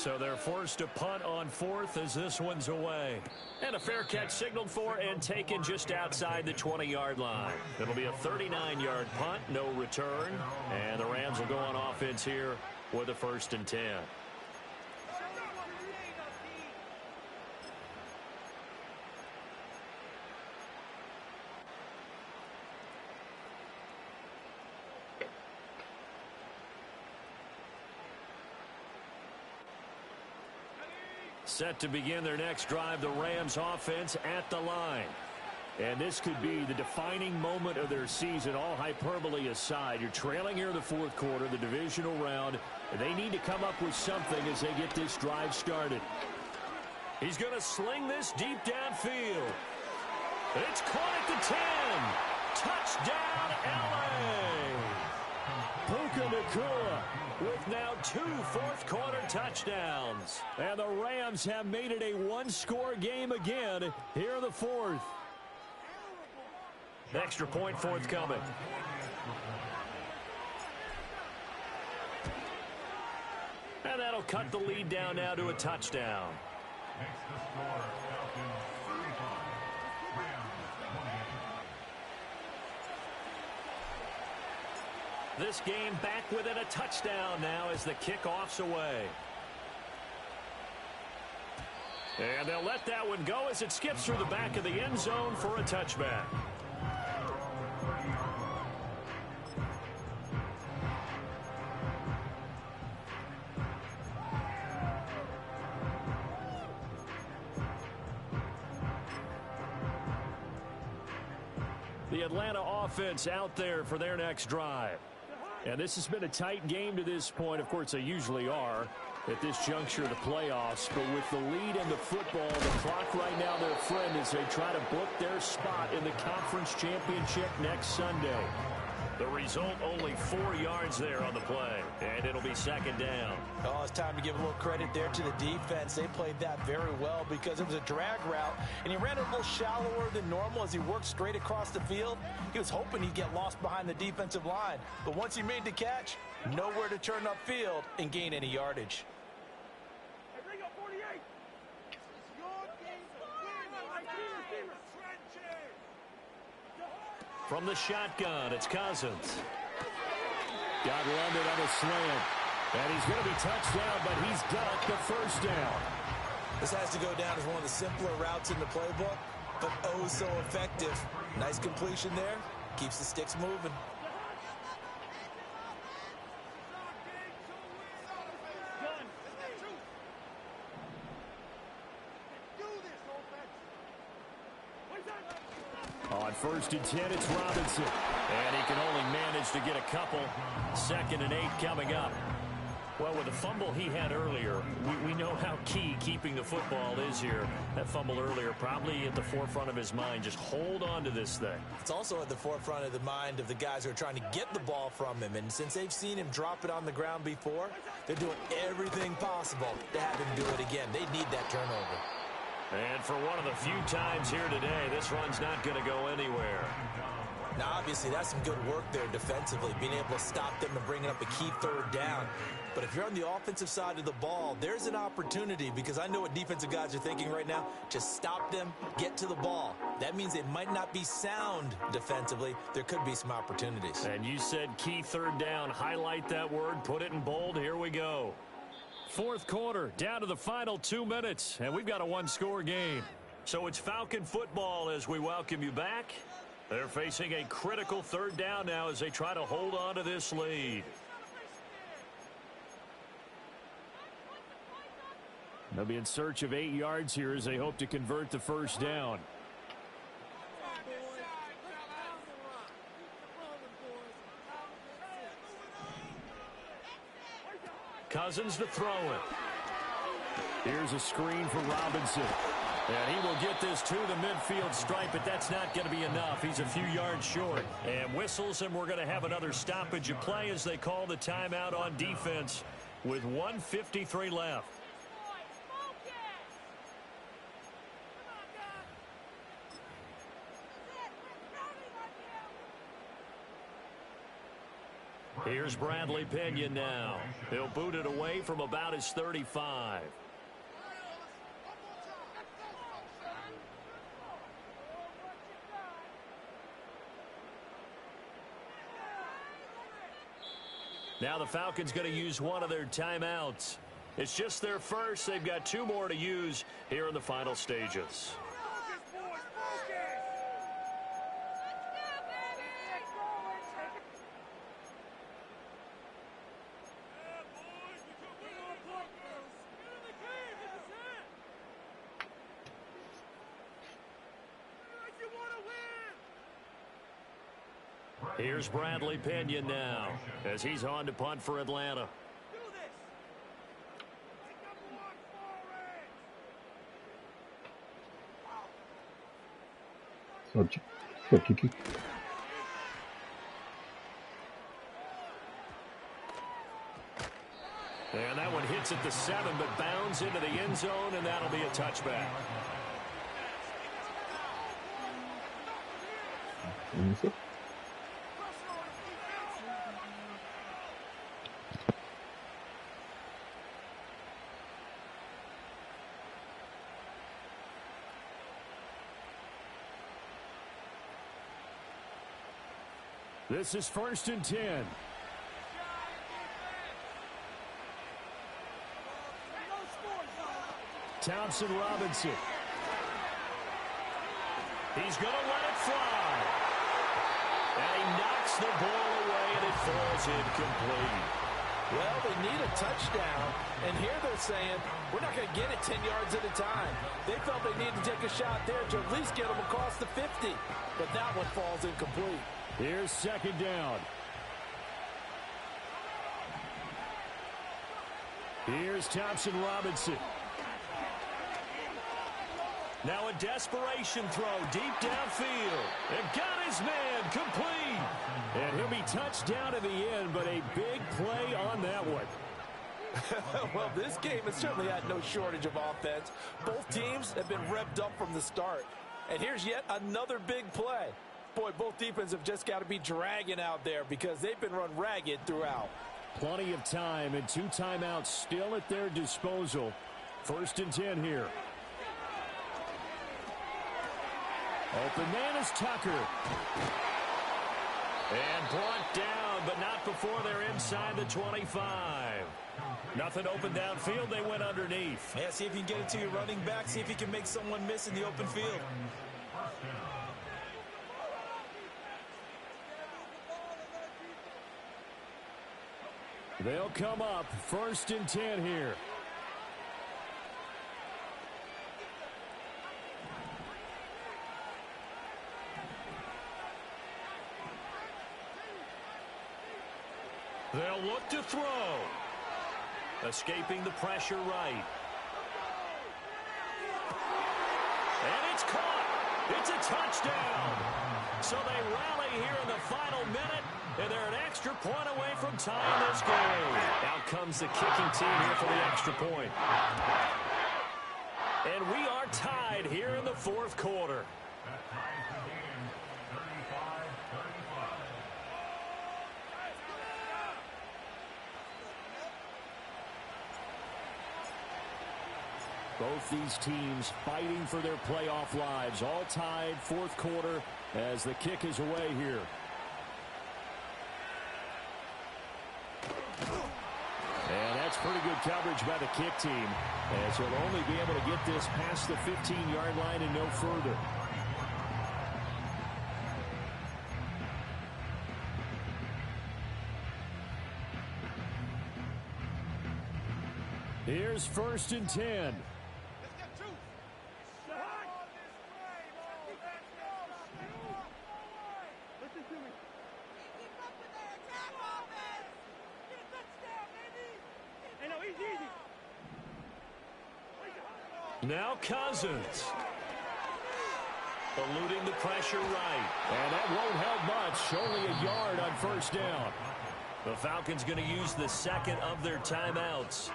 So they're forced to punt on fourth as this one's away. And a fair catch signaled for and taken just outside the 20-yard line. It'll be a 39-yard punt, no return. And the Rams will go on offense here with a 1st and 10. Set to begin their next drive, the Rams offense at the line. And this could be the defining moment of their season, all hyperbole aside. You're trailing here in the 4th quarter, the divisional round, and they need to come up with something as they get this drive started. He's going to sling this deep downfield. It's caught at the 10. Touchdown, L.A. Puka Nacua with now 2 fourth-quarter touchdowns. And the Rams have made it a one-score game again here in the 4th. Extra point forthcoming. And that'll cut the lead down now to a touchdown. This game back within a touchdown now as the kickoff's away. And they'll let that one go as it skips through the back of the end zone for a touchback. The Atlanta offense out there for their next drive. And this has been a tight game to this point. Of course, they usually are at this juncture of the playoffs. But with the lead in the football, the clock right now their friend as they try to book their spot in the conference championship next Sunday. The result, only 4 yards there on the play. And it'll be 2nd down. Oh, it's time to give a little credit there to the defense. They played that very well because it was a drag route, and he ran it a little shallower than normal as he worked straight across the field. He was hoping he'd get lost behind the defensive line. But once he made the catch, nowhere to turn upfield and gain any yardage. From the shotgun, it's Cousins. Got London on a slant. And he's going to be touched down, but he's got the 1st down. This has to go down as one of the simpler routes in the playbook, but oh so effective. Nice completion there. Keeps the sticks moving. On 1st and 10, it's Robinson. And he can only manage to get a couple. 2nd and 8 coming up. Well, with the fumble he had earlier, we know how key keeping the football is here. That fumble earlier probably at the forefront of his mind. Just hold on to this thing. It's also at the forefront of the mind of the guys who are trying to get the ball from him. And since they've seen him drop it on the ground before, they're doing everything possible to have him do it again. They need that turnover. And for one of the few times here today, this run's not going to go anywhere. Now, obviously, that's some good work there defensively, being able to stop them and bringing up a key 3rd down. But if you're on the offensive side of the ball, there's an opportunity, because I know what defensive guys are thinking right now. Just stop them, get to the ball. That means they might not be sound defensively. There could be some opportunities. And you said key 3rd down. Highlight that word, put it in bold. Here we go. 4th quarter, down to the final 2 minutes, and we've got a one-score game. So it's Falcon football as we welcome you back. They're facing a critical 3rd down now as they try to hold on to this lead. They'll be in search of 8 yards here as they hope to convert the 1st down. Cousins to throw it. Here's a screen for Robinson. And he will get this to the midfield stripe, but that's not going to be enough. He's a few yards short. And whistles, and we're going to have another stoppage of play as they call the timeout on defense with 1:53 left. Here's Bradley Pinion now. He'll boot it away from about his 35. Now the Falcons going to use one of their timeouts. It's just their first. They've got 2 more to use here in the final stages. Here's Bradley Pinion now as he's on to punt for Atlanta. Kiki. And that one hits at the 7, but bounds into the end zone, and that'll be a touchback. This is 1st and 10. Thompson Robinson. He's going to let it fly. And he knocks the ball away, and it falls incomplete. Well, they need a touchdown, and here they're saying, we're not going to get it 10 yards at a time. They felt they needed to take a shot there to at least get them across the 50. But that one falls incomplete. Here's 2nd down. Here's Thompson Robinson. Now a desperation throw deep downfield. And got his man complete. And he'll be touchdown in the end, but a big play on that one. Well, this game has certainly had no shortage of offense. Both teams have been revved up from the start. And here's yet another big play. Boy, both defenses have just got to be dragging out there because they've been run ragged throughout. Plenty of time and 2 timeouts still at their disposal. 1st and 10 here. Open man is Tucker. And brought down, but not before they're inside the 25. Nothing open downfield. They went underneath. Yeah, see if you can get it to your running back. See if you can make someone miss in the open field. They'll come up 1st and 10 here. They'll look to throw. Escaping the pressure right. And it's caught. It's a touchdown. So they rally here in the final minute. And they're an extra point away from tying this game. Out comes the kicking team here for the extra point. And we are tied here in the 4th quarter. Both these teams fighting for their playoff lives. All tied 4th quarter as the kick is away here. And that's pretty good coverage by the kick team, as he'll only be able to get this past the 15-yard line and no further. Here's 1st and 10. Now Cousins. Eluding the pressure right. And that won't help much. Only a yard on 1st down. The Falcons going to use the 2nd of their timeouts.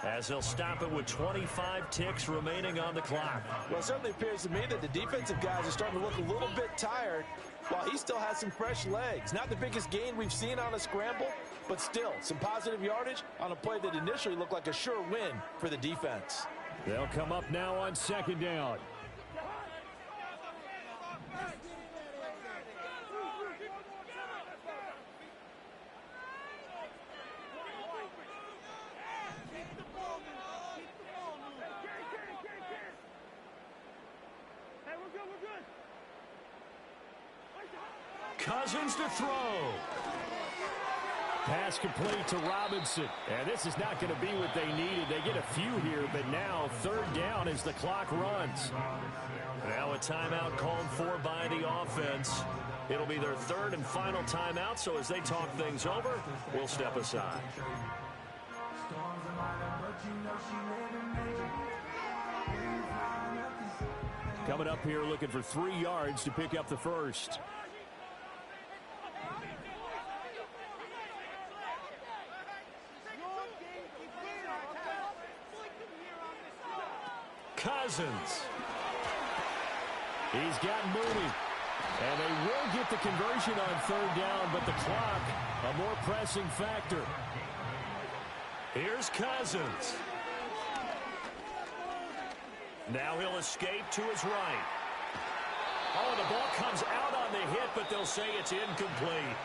as they'll stop it with 25 ticks remaining on the clock. Well, it certainly appears to me that the defensive guys are starting to look a little bit tired while he still has some fresh legs. Not the biggest gain we've seen on a scramble, but still some positive yardage on a play that initially looked like a sure win for the defense. They'll come up now on second down. Cousins to throw. Pass complete to Robinson. And this is not going to be what they needed. They get a few here, but now third down as the clock runs. Now a timeout called for by the offense. It'll be their third and final timeout, so as they talk things over, we'll step aside. Coming up here looking for 3 yards to pick up the first. Cousins. He's got Mooney. And they will get the conversion on third down, but the clock, a more pressing factor. Here's Cousins. Now he'll escape to his right. Oh, the ball comes out on the hit, but they'll say it's incomplete.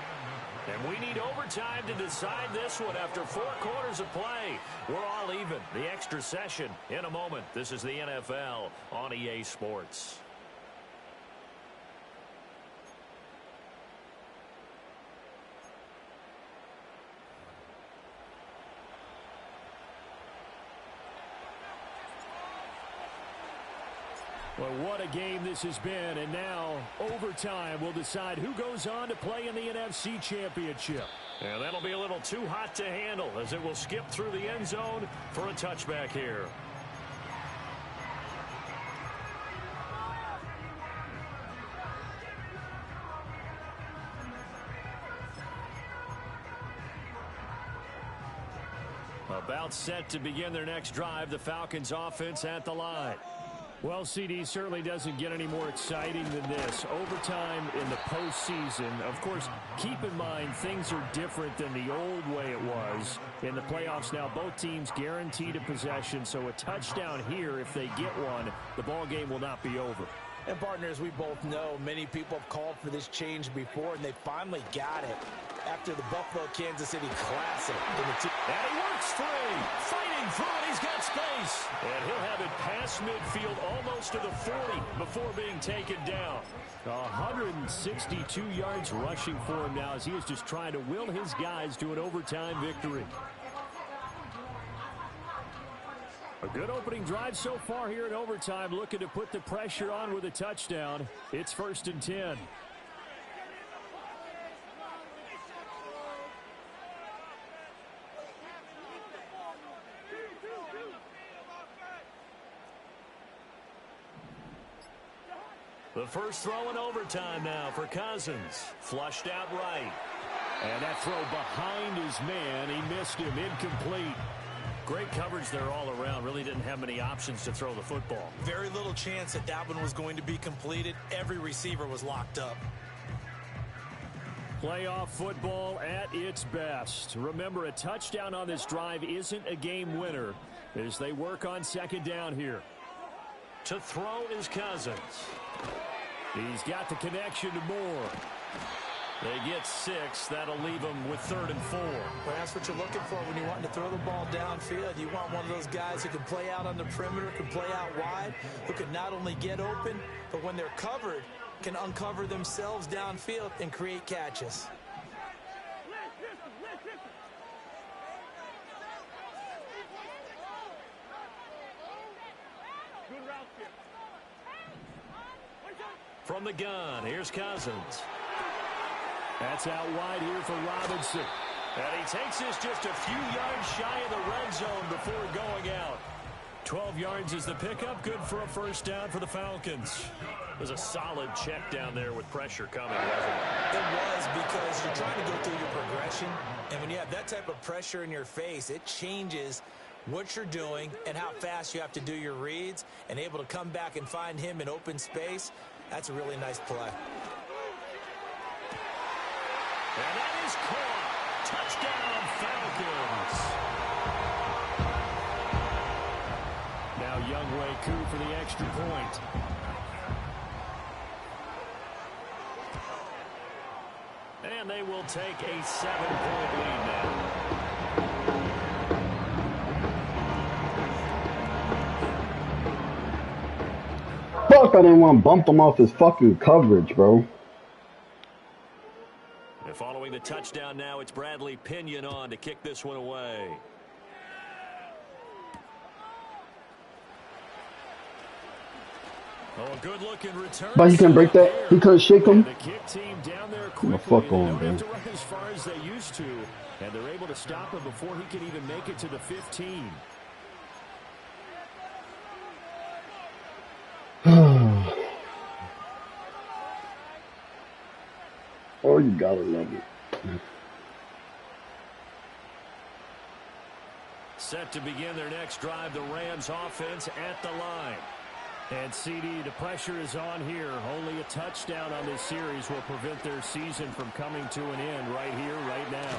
And we need overtime to decide this one after 4 quarters of play. We're all even. The extra session in a moment. This is the NFL on EA Sports. Well, what a game this has been, and now overtime will decide who goes on to play in the NFC Championship. And that'll be a little too hot to handle as it will skip through the end zone for a touchback here. About set to begin their next drive, the Falcons offense at the line. Well, CD certainly doesn't get any more exciting than this. Overtime in the postseason. Of course, keep in mind things are different than the old way it was. In the playoffs now, both teams guaranteed a possession, so a touchdown here, if they get one, the ball game will not be over. And partners, we both know many people have called for this change before, and they finally got it after the Buffalo-Kansas City Classic. And he works free, fighting through it. He's got space. And he'll have it past midfield almost to the 40 before being taken down. 162 yards rushing for him now as he is just trying to will his guys to an overtime victory. A good opening drive so far here in overtime, looking to put the pressure on with a touchdown. It's 1st and 10. The first throw in overtime now for Cousins. Flushed out right. And that throw behind his man. He missed him. Incomplete. Great coverage there all around. Really didn't have many options to throw the football. Very little chance that that one was going to be completed. Every receiver was locked up. Playoff football at its best. Remember, a touchdown on this drive isn't a game winner as they work on second down here. To throw is Cousins. He's got the connection to Moore. They get 6. That'll leave them with 3rd and 4. Well, that's what you're looking for when you want to throw the ball downfield. You want one of those guys who can play out on the perimeter, can play out wide, who can not only get open, but when they're covered, can uncover themselves downfield and create catches. From the gun, here's Cousins. That's out wide here for Robinson. And he takes this just a few yards shy of the red zone before going out. 12 yards is the pickup. Good for a first down for the Falcons. There's a solid check down there with pressure coming, wasn't it? It was, because you're trying to go through your progression, and when you have that type of pressure in your face, it changes what you're doing and how fast you have to do your reads and able to come back and find him in open space, that's a really nice play. And that is caught. Touchdown, Falcons. Now Younghoe Koo for the extra point. And they will take a 7-point lead now. Fuck, I didn't want to bump him off his fucking coverage, bro. And following the touchdown now, it's Bradley Pinion on to kick this one away. Oh, a good-looking return. But he can break that. He couldn't shake him. The kick team down there The quickly. fuck They on, don't bro. have to run as far as they used to, and they're able to stop him before he can even make it to the 15. Oh, you gotta love it. Set to begin their next drive, the Rams offense at the line. And CD, the pressure is on here. Only a touchdown on this series will prevent their season from coming to an end right here, right now.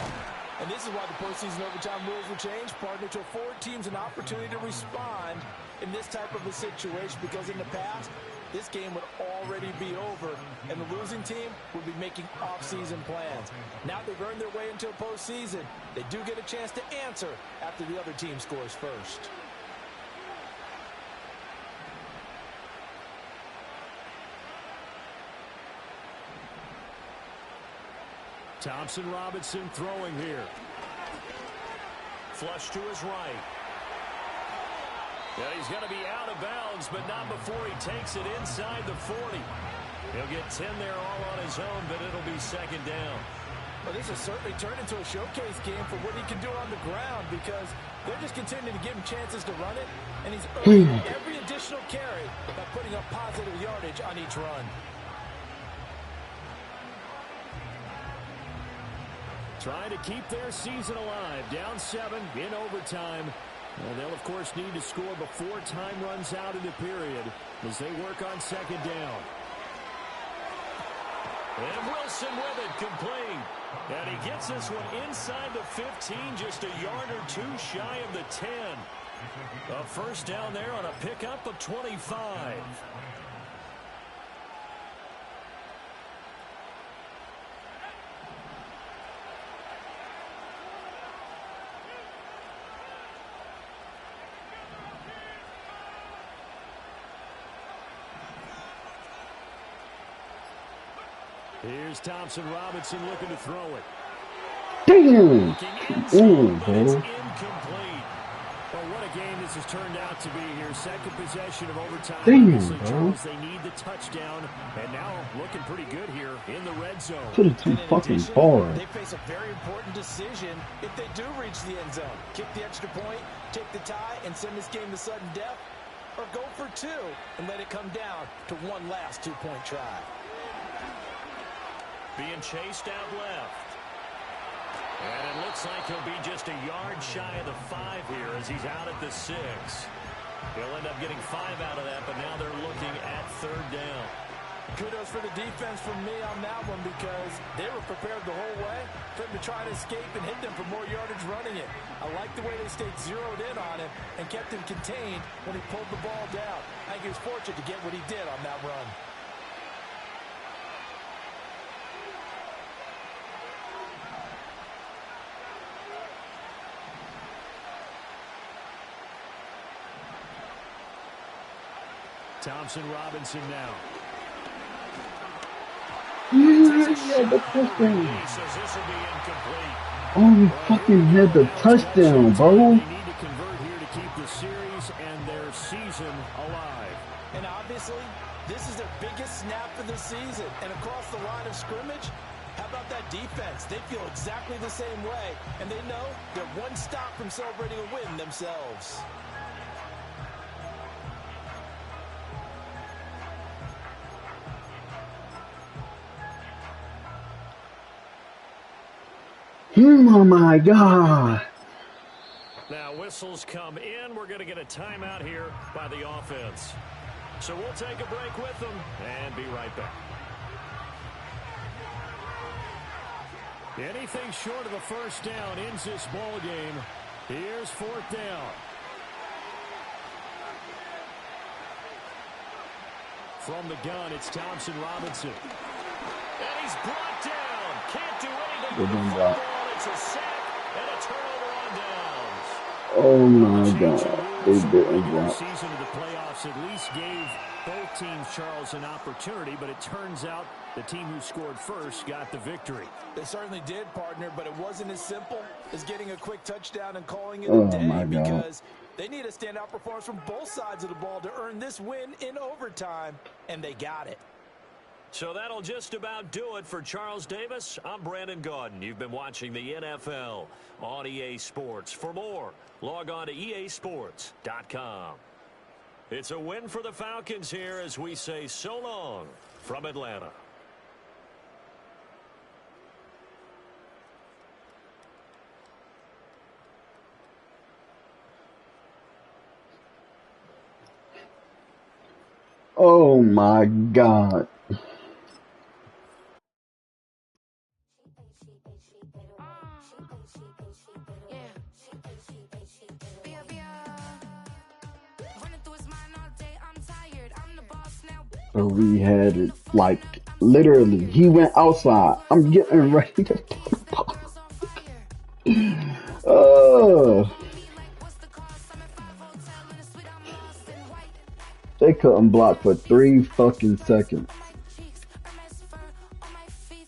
And this is why the postseason overtime rules will change, partner, to afford teams an opportunity to respond in this type of a situation, because in the past, this game would already be over, and the losing team would be making off-season plans. Now they've earned their way into a postseason. They do get a chance to answer after the other team scores first. Thompson Robinson throwing here. Flush to his right. Yeah, he's going to be out of bounds, but not before he takes it inside the 40. He'll get 10 there all on his own, but it'll be second down. Well, this has certainly turned into a showcase game for what he can do on the ground, because they're just continuing to give him chances to run it, and he's earning every additional carry by putting up positive yardage on each run. Trying to keep their season alive. Down 7 in overtime. And they'll, of course, need to score before time runs out in the period as they work on second down. And Wilson with it, complete. And he gets this one inside the 15, just a yard or two shy of the 10. A first down there on a pickup of 25. Here's Thompson Robinson looking to throw it. Damn! Ooh, But bro. it's incomplete. Well, what a game this has turned out to be here. Second possession of overtime. Damn, Obviously, bro. Charles, they need the touchdown. And now looking pretty good here in the red zone. Put it too And in fucking addition, far. they face a very important decision if they do reach the end zone. Kick the extra point, take the tie, and send this game to sudden death, or go for 2 and let it come down to one last 2-point try. Being chased out left. And it looks like he'll be just a yard shy of the 5 here as he's out at the 6. He'll end up getting 5 out of that, but now they're looking at third down. Kudos for the defense from me on that one, because they were prepared the whole way for him to try to escape and hit them for more yardage running it. I like the way they stayed zeroed in on him and kept him contained when he pulled the ball down. I think he was fortunate to get what he did on that run. Thompson Robinson now. Yeah, the touchdown. He says this will be incomplete. Oh, we fucking had the touchdown, bro. They need to convert here to keep the series and their season alive. And obviously, this is their biggest snap of the season. And across the line of scrimmage, how about that defense? They feel exactly the same way. And they know they're one stop from celebrating a win themselves. Oh my God. Now whistles come in. We're going to get a timeout here by the offense. So we'll take a break with them and be right back. Anything short of a first down ends this ball game. Here's fourth down. From the gun, it's Thompson Robinson. And he's brought down. Can't do anything with the football. It's a sack and a turnover on downs. Oh my God. They didn't drop. Season of the playoffs at least gave both teams, Charles, an opportunity, but it turns out the team who scored first got the victory. They certainly did, partner, but it wasn't as simple as getting a quick touchdown and calling it a day because they need a standout performance from both sides of the ball to earn this win in overtime, and they got it. So that'll just about do it for Charles Davis. I'm Brandon Gaudin. You've been watching the NFL on EA Sports. For more, log on to easports.com. It's a win for the Falcons here as we say so long from Atlanta. Oh my God. So we had it like literally. He went outside. I'm getting ready to they couldn't block for 3 fucking seconds.